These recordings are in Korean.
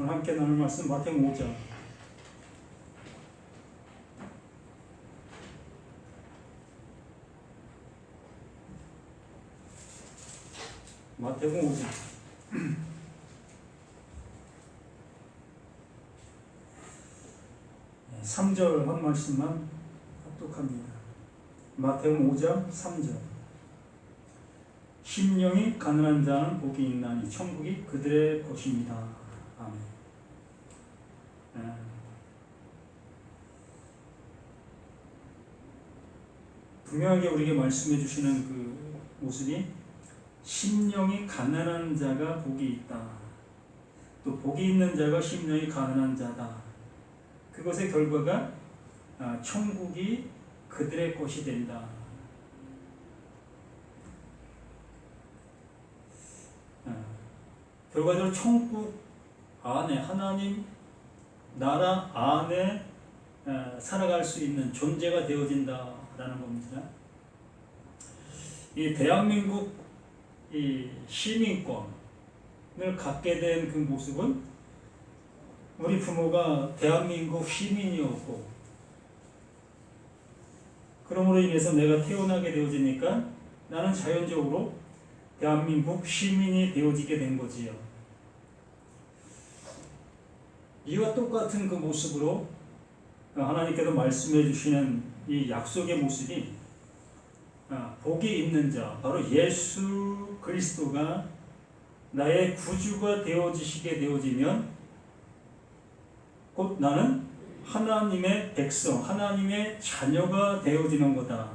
오늘 함께 나눌 말씀 마태복음 5장 마태복음 5장 3절 한 말씀만 합독합니다. 마태복음 5장 3절 심령이 가난한 자는 복이 있나니 천국이 그들의 것입니다. 아멘. 분명하게 우리에게 말씀해 주시는 그 모습이 심령이 가난한 자가 복이 있다. 또 복이 있는 자가 심령이 가난한 자다. 그것의 결과가 천국이 그들의 것이 된다. 결과적으로 천국 안에 하나님 나라 안에 살아갈 수 있는 존재가 되어진다라는 겁니다. 이 대한민국 이 시민권을 갖게 된 그 모습은 우리 부모가 대한민국 시민이었고, 그러므로 인해서 내가 태어나게 되어지니까 나는 자연적으로 대한민국 시민이 되어지게 된 거지요. 이와 똑같은 그 모습으로 하나님께서 말씀해 주시는 이 약속의 모습이 복이 있는 자, 바로 예수 그리스도가 나의 구주가 되어지시게 되어지면 곧 나는 하나님의 백성, 하나님의 자녀가 되어지는 거다.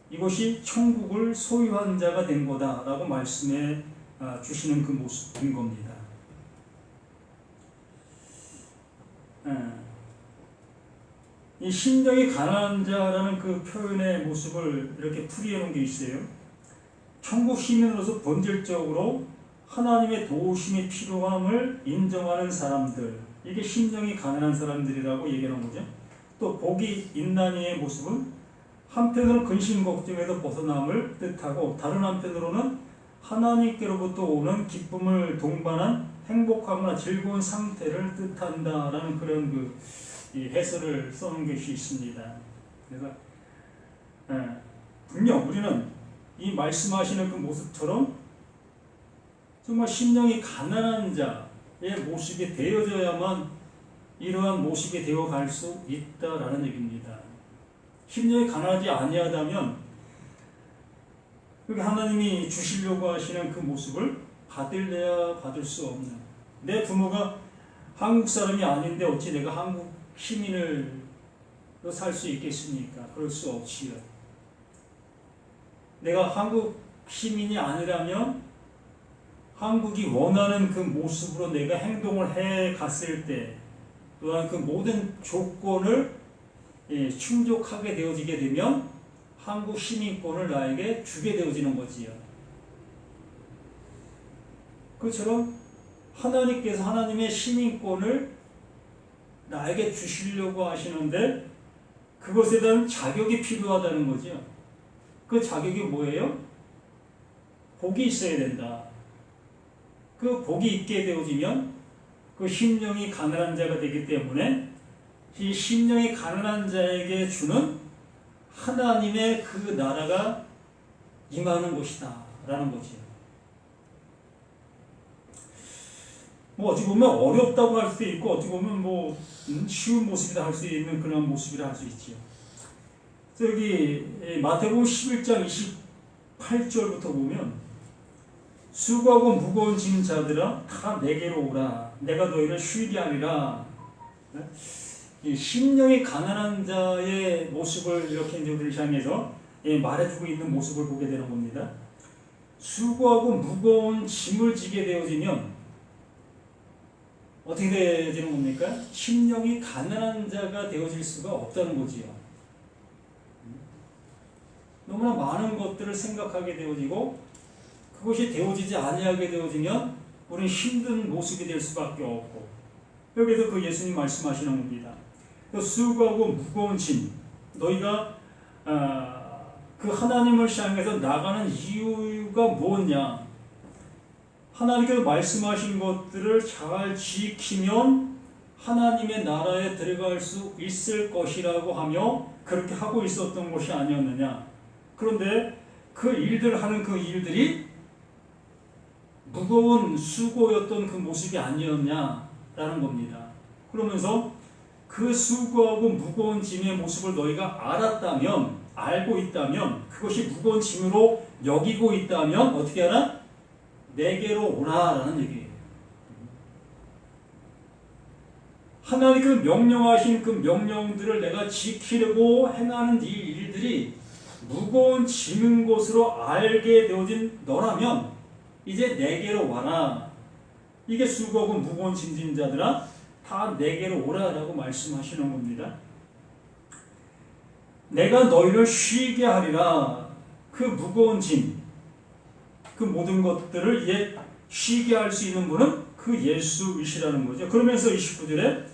이것이 천국을 소유한 자가 된 거다라고 말씀해 주시는 그 모습인 겁니다. 이 심령이 가난한 자라는 그 표현의 모습을 이렇게 풀이해 놓은 게 있어요. 천국 시민으로서 본질적으로 하나님의 도우심이 필요함을 인정하는 사람들, 이게 심령이 가난한 사람들이라고 얘기하는 거죠. 또 복이 있나니의 모습은 한편으로는 근심 걱정에서 벗어남을 뜻하고, 다른 한편으로는 하나님께로부터 오는 기쁨을 동반한 행복하거나 즐거운 상태를 뜻한다라는 그런 그 해설을 써놓은 것이 있습니다. 그래서 분명 우리는 이 말씀하시는 그 모습처럼 정말 심령이 가난한 자의 모습이 되어져야만 이러한 모습이 되어갈 수 있다라는 얘기입니다. 심령이 가난하지 아니하다면 하나님이 주시려고 하시는 그 모습을 받을래야 받을 수 없는, 내 부모가 한국 사람이 아닌데 어찌 내가 한국 시민을 살 수 있겠습니까? 그럴 수 없지요. 내가 한국 시민이 아니라면 한국이 원하는 그 모습으로 내가 행동을 해 갔을 때, 또한 그 모든 조건을 충족하게 되어지게 되면 한국 시민권을 나에게 주게 되어지는 거지요. 그처럼 하나님께서 하나님의 시민권을 나에게 주시려고 하시는데 그것에 대한 자격이 필요하다는 거죠. 그 자격이 뭐예요? 복이 있어야 된다. 그 복이 있게 되어지면 그 심령이 가난한 자가 되기 때문에 이 심령이 가난한 자에게 주는 하나님의 그 나라가 임하는 것이다 라는 거지요. 어찌 보면 어렵다고 할 수도 있고, 어찌 보면 쉬운 모습이다 할 수 있는 그런 모습이라 할 수 있지요. 그래서 여기 마태복음 11장 28절부터 보면, 수고하고 무거운 짐 자들아 다 내게로 오라. 내가 너희를 쉬게 하리라. 이 심령이 가난한 자의 모습을 이렇게 우리를 향해서 말해주고 있는 모습을 보게 되는 겁니다. 수고하고 무거운 짐을 지게 되어지면 어떻게 되어지는 겁니까? 심령이 가난한 자가 되어질 수가 없다는 거지요. 너무나 많은 것들을 생각하게 되어지고, 그것이 되어지지 아니하게 되어지면 우리는 힘든 모습이 될 수밖에 없고, 여기서 그 예수님 말씀하시는 겁니다. 수고하고 무거운 짐, 너희가 그 하나님을 향해서 나가는 이유가 뭐냐? 하나님께서 말씀하신 것들을 잘 지키면 하나님의 나라에 들어갈 수 있을 것이라고 하며 그렇게 하고 있었던 것이 아니었느냐. 그런데 그 일들 하는 그 일들이 무거운 수고였던 그 모습이 아니었냐라는 겁니다. 그러면서 그 수고하고 무거운 짐의 모습을 너희가 알았다면, 알고 있다면, 그것이 무거운 짐으로 여기고 있다면 어떻게 하나? 내게로 오라라는 얘기예요. 하나님께서 명령하신 그 명령들을 내가 지키려고 행하는 이 일들이 무거운 짐인 것으로 알게 되어진 너라면 이제 내게로 와라. 이게 수고하고 무거운 짐진 자들아 다 내게로 오라라고 말씀하시는 겁니다. 내가 너희를 쉬게 하리라. 그 무거운 짐, 그 모든 것들을 이제 쉬게 할 수 있는 분은 그 예수이시라는 거죠. 그러면서 29절에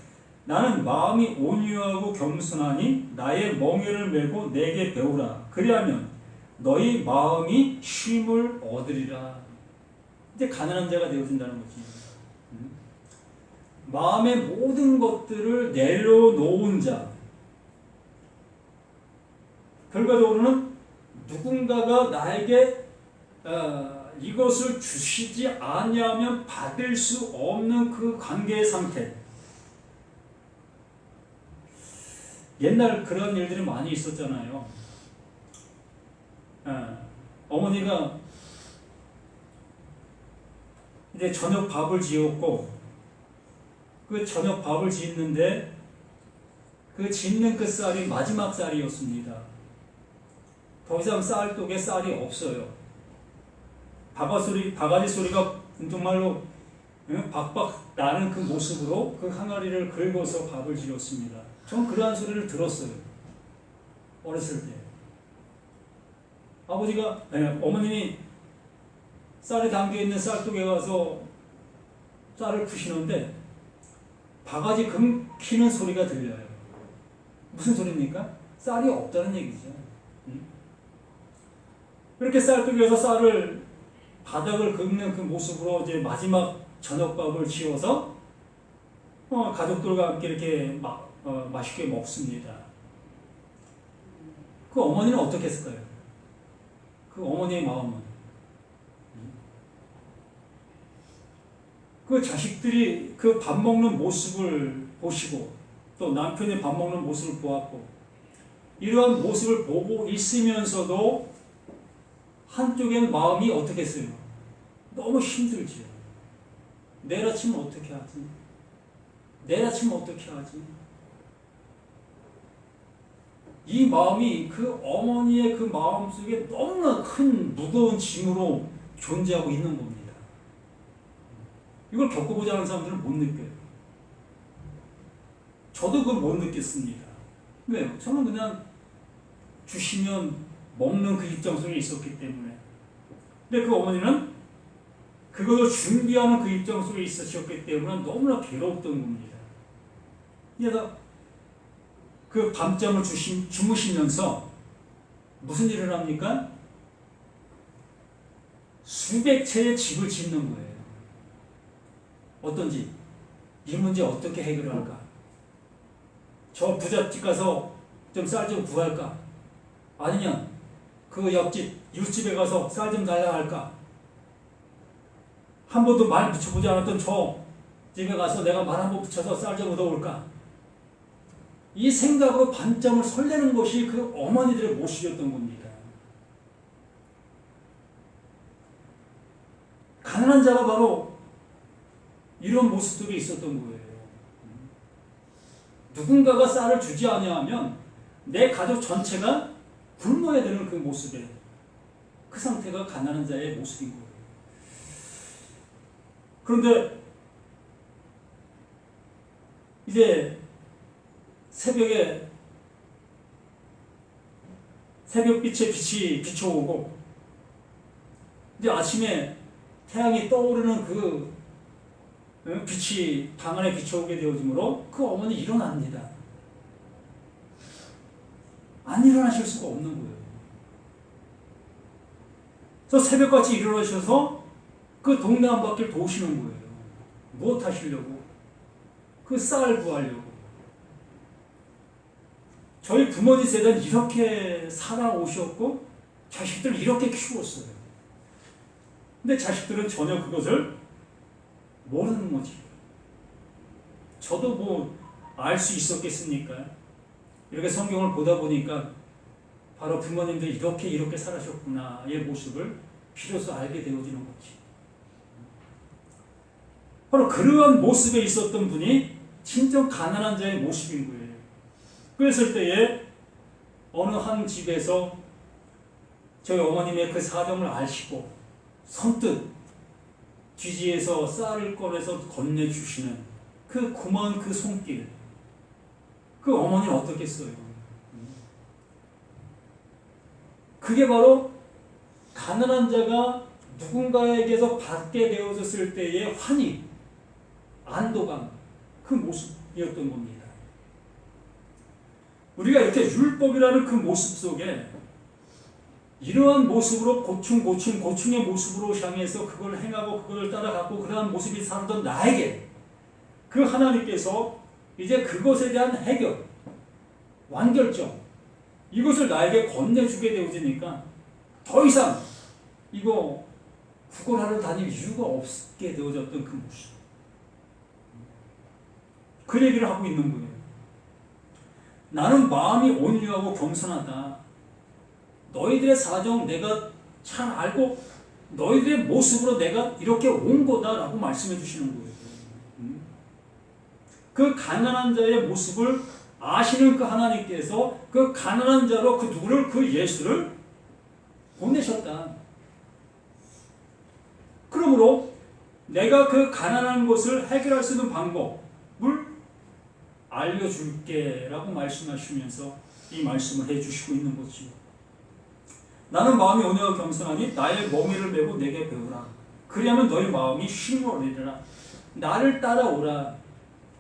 나는 마음이 온유하고 겸손하니 나의 멍에를 메고 내게 배우라. 그리하면 너희 마음이 쉼을 얻으리라. 이제 가난한 자가 되어진다는 거지. 마음의 모든 것들을 내려놓은 자. 결과적으로는 누군가가 나에게 이것을 주시지 아니하면 받을 수 없는 그 관계의 상태. 옛날 그런 일들이 많이 있었잖아요. 어머니가 이제 저녁 밥을 지었고 그 저녁 밥을 짓는데 그 짓는 그 쌀이 마지막 쌀이었습니다. 더 이상 쌀독에 쌀이 없어요. 바가지 소리가 정말로 박박 나는 그 모습으로 그 항아리를 긁어서 밥을 지었습니다. 전 그러한 소리를 들었어요. 어렸을 때. 어머님이 쌀에 담겨있는 쌀독에 가서 쌀을 푸시는데 바가지 긁히는 소리가 들려요. 무슨 소리입니까? 쌀이 없다는 얘기죠. 이렇게 쌀독에서 쌀을 바닥을 긁는 그 모습으로 이제 마지막 저녁밥을 지어서 가족들과 함께 이렇게 맛있게 먹습니다. 그 어머니는 어떻게 했을까요? 그 어머니의 마음은 그 자식들이 그 밥 먹는 모습을 보시고 또 남편이 밥 먹는 모습을 보았고 이러한 모습을 보고 있으면서도 한쪽엔 마음이 어떻게 했어요? 너무 힘들지요. 내일 아침은 어떻게 하지? 내일 아침은 어떻게 하지? 이 마음이 그 어머니의 그 마음 속에 너무나 큰 무거운 짐으로 존재하고 있는 겁니다. 이걸 겪어보지 않은 사람들은 못 느껴요. 저도 그걸 못 느꼈습니다. 왜요? 저는 그냥 주시면 먹는 그 입장 속에 있었기 때문에. 근데 그 어머니는 그것을 준비하는 그 입장 속에 있으셨기 때문에 너무나 괴로웠던 겁니다. 그래서 그 밤잠을 주무시면서 무슨 일을 합니까? 수백 채의 집을 짓는 거예요. 어떤 집? 이 문제 어떻게 해결할까? 저 부잣집 가서 좀 쌀 좀 구할까? 아니면 그 옆집, 이웃집에 가서 쌀 좀 달라 할까? 한 번도 말 붙여보지 않았던 저 집에 가서 내가 말 한 번 붙여서 쌀 좀 얻어올까? 이 생각으로 밤잠을 설레는 것이 그 어머니들의 모습이었던 겁니다. 가난한 자가 바로 이런 모습들이 있었던 거예요. 누군가가 쌀을 주지 아니하면 내 가족 전체가 굶어야 되는 그 모습에 그 상태가 가난한 자의 모습인 거예요. 그런데 이제 새벽빛에 빛이 비춰오고 이제 아침에 태양이 떠오르는 그 빛이 방 안에 비춰오게 되어지므로 그 어머니 일어납니다. 안 일어나실 수가 없는 거예요. 그래서 새벽같이 일어나셔서 그 동네 한 바퀴를 도시는 거예요. 무엇 하시려고? 그 쌀 구하려고. 저희 부모님 세대는 이렇게 살아오셨고 자식들을 이렇게 키웠어요. 근데 자식들은 전혀 그것을 모르는 거지. 저도 뭐 알 수 있었겠습니까? 이렇게 성경을 보다 보니까 바로 부모님들이 이렇게 살아셨구나의 모습을 비로소 알게 되어지는 거지. 바로 그러한 모습에 있었던 분이 진정 가난한 자의 모습인 거예요. 그랬을 때에 어느 한 집에서 저희 어머님의 그 사정을 아시고 선뜻 뒤지에서 쌀을 꺼내서 건네주시는 그 고마운 그 손길, 그 어머니는 어떻겠어요? 그게 바로 가난한 자가 누군가에게서 받게 되어졌을 때의 환희, 안도감, 그 모습이었던 겁니다. 우리가 이렇게 율법이라는 그 모습 속에 이러한 모습으로 고충의 모습으로 향해서 그걸 행하고 그걸 따라가고 그러한 모습이 살던 나에게 그 하나님께서 이제 그것에 대한 해결, 완결점, 이것을 나에게 건네주게 되어지니까 더 이상 이거 구걸하러 다닐 이유가 없게 되어졌던 그 모습. 그 얘기를 하고 있는 거예요. 나는 마음이 온유하고 겸손하다. 너희들의 사정 내가 잘 알고 너희들의 모습으로 내가 이렇게 온 거다라고 말씀해 주시는 거예요. 그 가난한 자의 모습을 아시는 그 하나님께서 그 가난한 자로 그 누구를, 그 예수를 보내셨다. 그러므로 내가 그 가난한 것을 해결할 수 있는 방법을 알려줄게 라고 말씀하시면서 이 말씀을 해주시고 있는 거죠. 나는 마음이 온유하고 겸손하니 나의 멍에를 메고 내게 배우라. 그리하면 너희 마음이 쉼으리라. 나를 따라오라.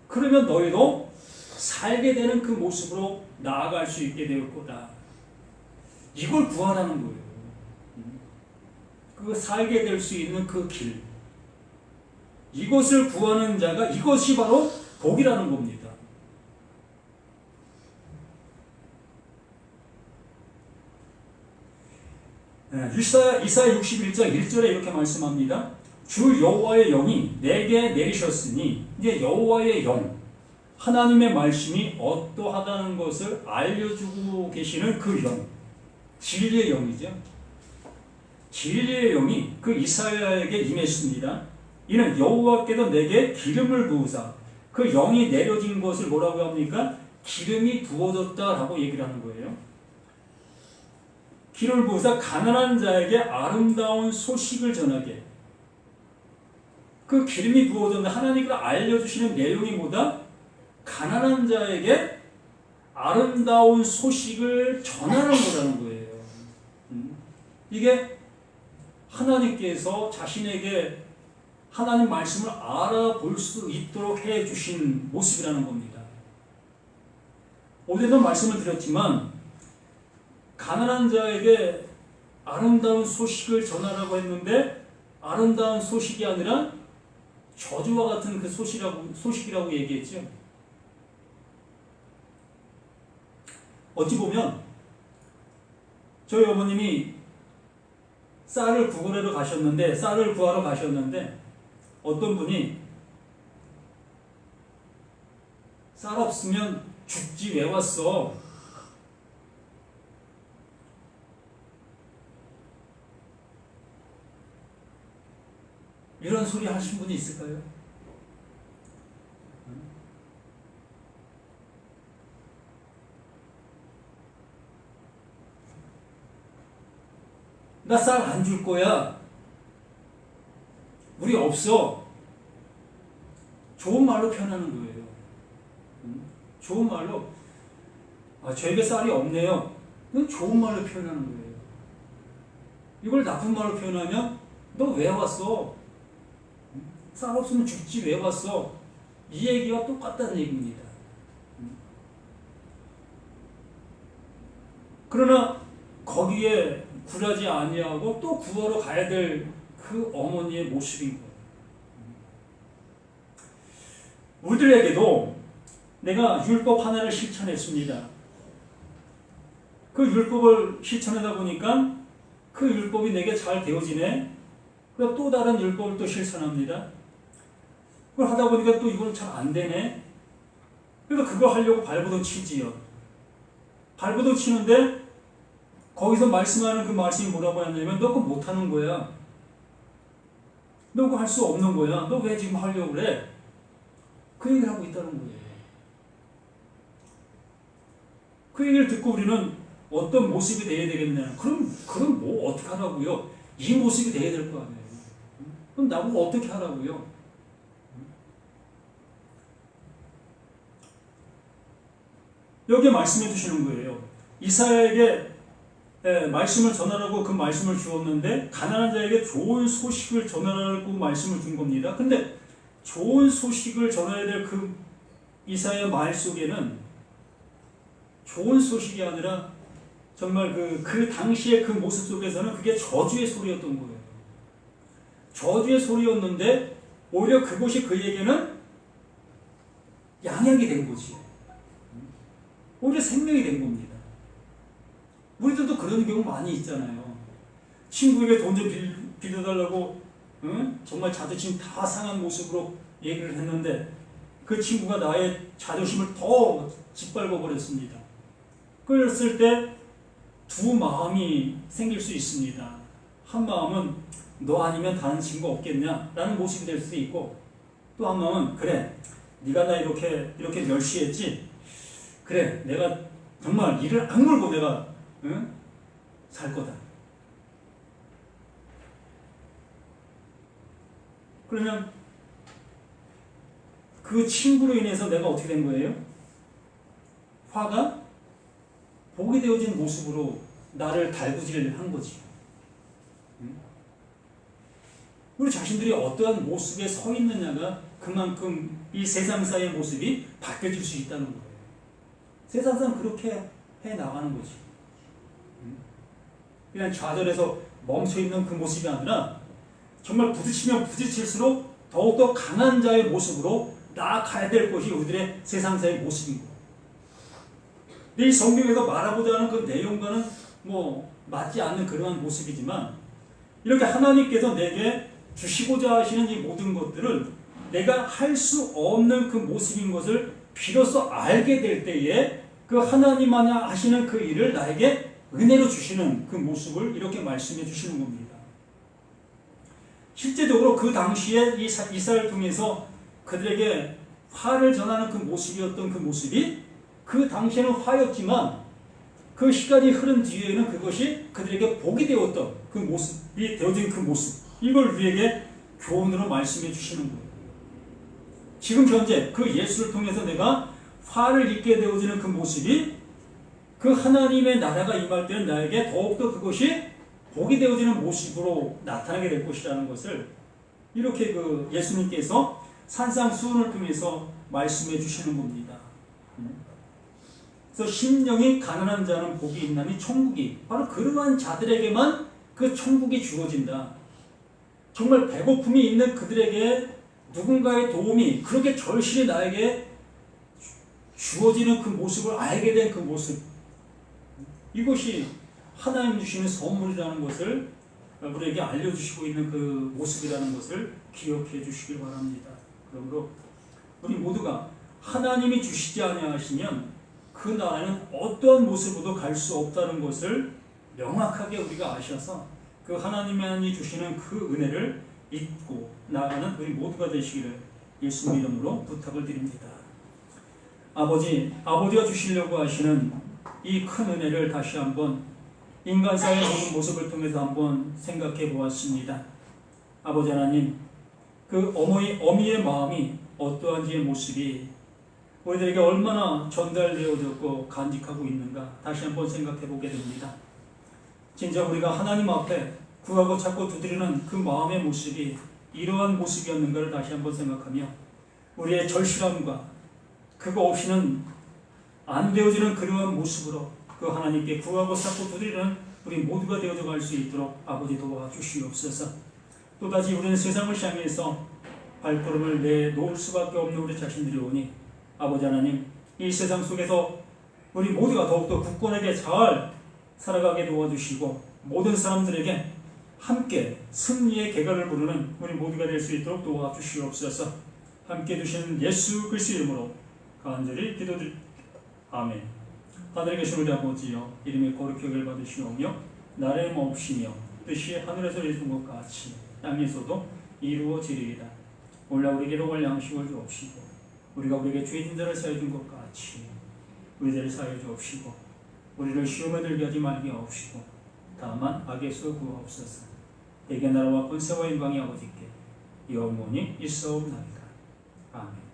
그러면 너희도 살게 되는 그 모습으로 나아갈 수 있게 될 거다. 이걸 구하라는 거예요. 그 살게 될 수 있는 그 길. 이것을 구하는 자가 이것이 바로 복이라는 겁니다. 이사야 61장 1절에 이렇게 말씀합니다. 주 여호와의 영이 내게 내리셨으니, 이제 여호와의 영, 하나님의 말씀이 어떠하다는 것을 알려주고 계시는 그 영, 진리의 영이죠. 진리의 영이 그 이사야에게 임했습니다. 이는 여호와께서 내게 기름을 부으사, 그 영이 내려진 것을 뭐라고 합니까? 기름이 부어졌다라고 얘기를 하는 거예요. 기름을 부으사 가난한 자에게 아름다운 소식을 전하게. 그 기름이 부어졌는데 하나님께서 알려주시는 내용이 뭐다? 가난한 자에게 아름다운 소식을 전하는 거라는 거예요. 이게 하나님께서 자신에게 하나님 말씀을 알아볼 수 있도록 해주신 모습이라는 겁니다. 어제도 말씀을 드렸지만 가난한 자에게 아름다운 소식을 전하라고 했는데 아름다운 소식이 아니라 저주와 같은 그 소식이라고 얘기했죠. 어찌 보면 저희 어머님이 쌀을 구하러 가셨는데 어떤 분이 쌀 없으면 죽지 왜 왔어? 이런 소리 하신 분이 있을까요? 나 쌀 안 줄 거야. 우리 없어. 좋은 말로 표현하는 거예요. 좋은 말로, 저에게 쌀이 없네요. 이건 좋은 말로 표현하는 거예요. 이걸 나쁜 말로 표현하면 너 왜 왔어? 쌀 없으면 죽지 왜 왔어? 이 얘기와 똑같다는 얘기입니다. 그러나 거기에 굴하지 아니하고 또 구하러 가야 될 그 어머니의 모습인 거예요. 우리들에게도 내가 율법 하나를 실천했습니다. 그 율법을 실천하다 보니까 그 율법이 내게 잘 되어지네. 그래서 또 다른 율법을 또 실천합니다. 그걸 하다 보니까 또 이건 잘 안 되네. 그래서 그거 하려고 발버둥 치지요. 발버둥 치는데 거기서 말씀하는 그 말씀이 뭐라고 하냐면 너 그거 못하는 거야. 너 그거 할 수 없는 거야. 너 왜 지금 하려고 그래? 그 얘기를 하고 있다는 거예요. 그 얘기를 듣고 우리는 어떤 모습이 돼야 되겠냐. 그럼 뭐 어떻게 하라고요? 이 모습이 돼야 될 거 아니에요. 그럼 나보고 어떻게 하라고요? 여기에 말씀해 주시는 거예요. 이사야에게 말씀을 전하라고 그 말씀을 주었는데 가난한 자에게 좋은 소식을 전하라고 말씀을 준 겁니다. 근데 좋은 소식을 전해야 될 그 이사야 말 속에는 좋은 소식이 아니라 정말 그 당시의 그 모습 속에서는 그게 저주의 소리였던 거예요. 저주의 소리였는데 오히려 그것이 그에게는 양약이 된 거지. 오히려 생명이 된 겁니다. 우리들도 그런 경우 많이 있잖아요. 친구에게 돈 좀 빌려달라고 정말 자존심 다 상한 모습으로 얘기를 했는데 그 친구가 나의 자존심을 더 짓밟아 버렸습니다. 그랬을 때 두 마음이 생길 수 있습니다. 한 마음은 너 아니면 다른 친구 없겠냐 라는 모습이 될 수도 있고, 또 한 마음은 그래 네가 나 이렇게 멸시했지, 그래 내가 정말 이를 악물고 내가 살 거다. 그러면 그 친구로 인해서 내가 어떻게 된 거예요? 화가 복이 되어진 모습으로 나를 달구질한 거지. 우리 자신들이 어떠한 모습에 서 있느냐가 그만큼 이 세상사의 모습이 바뀌어질 수 있다는 거예요. 세상상 그렇게 해 나가는 거지. 그냥 좌절해서 멈춰있는 그 모습이 아니라 정말 부딪히면 부딪힐수록 더욱더 강한 자의 모습으로 나아가야 될 것이 우리들의 세상사의 모습인 거예요. 이 성경에서 말하고자 하는 그 내용과는 맞지 않는 그러한 모습이지만, 이렇게 하나님께서 내게 주시고자 하시는 이 모든 것들을 내가 할 수 없는 그 모습인 것을 비로소 알게 될 때에 그 하나님만이 하시는 그 일을 나에게 은혜로 주시는 그 모습을 이렇게 말씀해 주시는 겁니다. 실제적으로 그 당시에 이사야를 통해서 그들에게 화를 전하는 그 모습이었던 그 모습이 그 당시에는 화였지만 그 시간이 흐른 뒤에는 그것이 그들에게 복이 되었던 그 모습이 되어진 그 모습, 이걸 우리에게 교훈으로 말씀해 주시는 거예요. 지금 현재 그 예수를 통해서 내가 화를 입게 되어지는 그 모습이 그 하나님의 나라가 임할 때는 나에게 더욱더 그것이 복이 되어지는 모습으로 나타나게 될 것이라는 것을 이렇게 그 예수님께서 산상수훈을 통해서 말씀해 주시는 겁니다. 그래서 심령이 가난한 자는 복이 있나니 천국이, 바로 그러한 자들에게만 그 천국이 주어진다. 정말 배고픔이 있는 그들에게 누군가의 도움이 그렇게 절실히 나에게 주어지는 그 모습을 알게 된 그 모습, 이것이 하나님 주시는 선물이라는 것을 우리에게 알려주시고 있는 그 모습이라는 것을 기억해 주시길 바랍니다. 그러므로 우리 모두가 하나님이 주시지 아니하시면 그 나라는 어떠한 모습으로도 갈 수 없다는 것을 명확하게 우리가 아셔서 그 하나님이 주시는 그 은혜를 잊고 나아가는 우리 모두가 되시기를 예수님 이름으로 부탁을 드립니다. 아버지가 주시려고 하시는 이 큰 은혜를 다시 한번 인간사의 모든 모습을 통해서 한번 생각해 보았습니다. 아버지 하나님, 그 어미의 마음이 어떠한지의 모습이 우리들에게 얼마나 전달되어졌고 간직하고 있는가 다시 한번 생각해 보게 됩니다. 진짜 우리가 하나님 앞에 구하고 찾고 두드리는 그 마음의 모습이 이러한 모습이었는가를 다시 한번 생각하며 우리의 절실함과 그거 없이는 안 되어지는 그러한 모습으로 그 하나님께 구하고 찾고 두드리는 우리 모두가 되어져 갈 수 있도록 아버지 도와주시옵소서. 또다시 우리는 세상을 향해서 발걸음을 내놓을 수밖에 없는 우리 자신들이 오니 아버지 하나님, 이 세상 속에서 우리 모두가 더욱더 굳건하게 잘 살아가게 도와주시고 모든 사람들에게 함께 승리의 개가를 부르는 우리 모두가 될 수 있도록 도와주시옵소서. 함께 두시는 예수 그리스도 이름으로 간절히 기도드립니다. 아멘. 하늘에 계신 우리 아버지여, 이름이 거룩히 여길 받으시오며 나라의 마옵시며 뜻이 하늘에서 이루어진 것 같이 땅에서도 이루어지리이다. 오늘 우리에게로 올 양식을 주옵시고 우리가 우리에게 죄진 자를 사하여 준 것 같이 우리 죄를 사하여 주옵시고 우리를 시험에 들게 하지 말게 하옵시고 다만 악에서 구하옵소서. 대개 나라와 권세와 영광이 아버지께 영원히 있사옵나이다. 아멘.